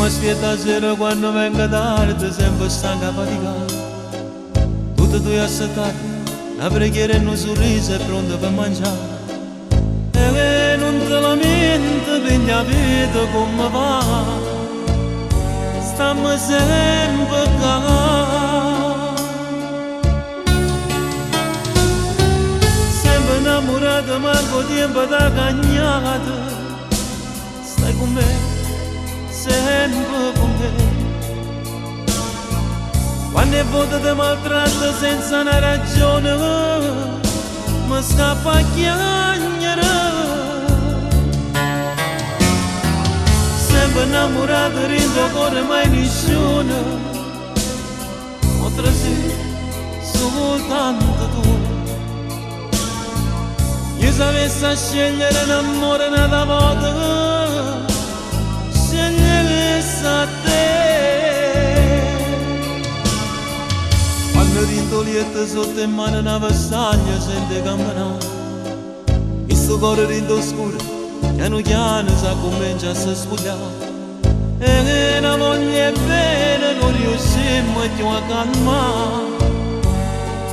mi aspetta sera quando venga tardi, sempre stanca faticata. Tutte tu aspettare, la preghiera e un sorriso è pronta per mangiare. E non te lamenti per la vita come va, stiamo sempre calati. Sempre innamorata, manco tempo da cagnata. Stai con me, sempre con me. Quando è vuoto ti maltratta senza una ragione, mi scappa a chiagnere. Sempre innamorato, rindo ancora mai nessuno, oltre sé soltanto tu. Io sapessi a scegliere l'amore nella volta, sceglieresti a te. Quando rintolietta sotto in mano una vestaglia sente camminare, e sto cuore rindo scuro piano piano si comincia a sfogliare. E la voglia è bene non riusciamo più a calmare,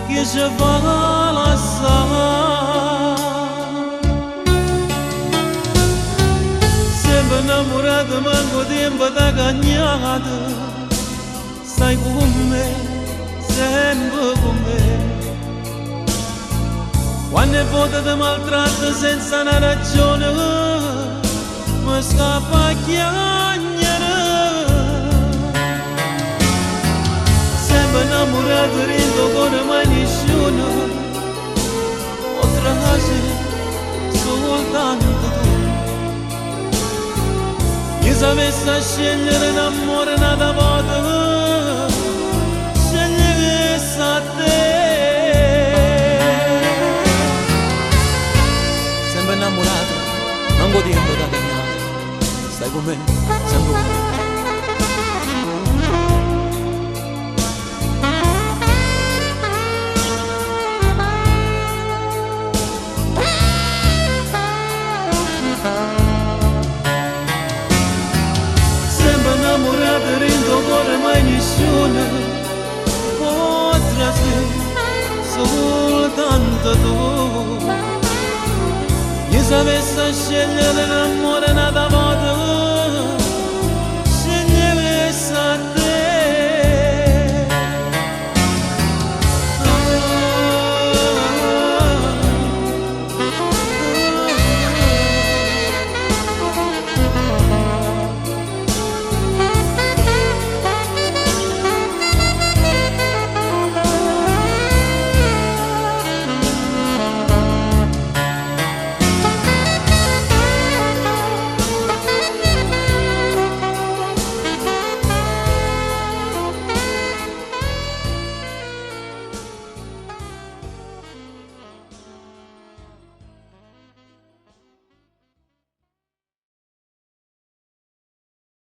che ci fa lasciare. Sempre innamorato manco tempo da cagnata, stai con me, sempre con me. Quando è vuoto ti maltratta senza una ragione, mi scappa a chiagnere. Sempre innamorato rindo con mai nessuno, oltre a sé soltanto tu. Io sapessi a scegliere l'amore nata volta, sceglieresti a te. Sempre innamorato, non go tempo da cagnare, stai con me, sempre con me. Sempre innamorato, rindo ancora mai nessuno, oltre a te soltanto tu. Io sapessi a scegliere l'amore nata volta,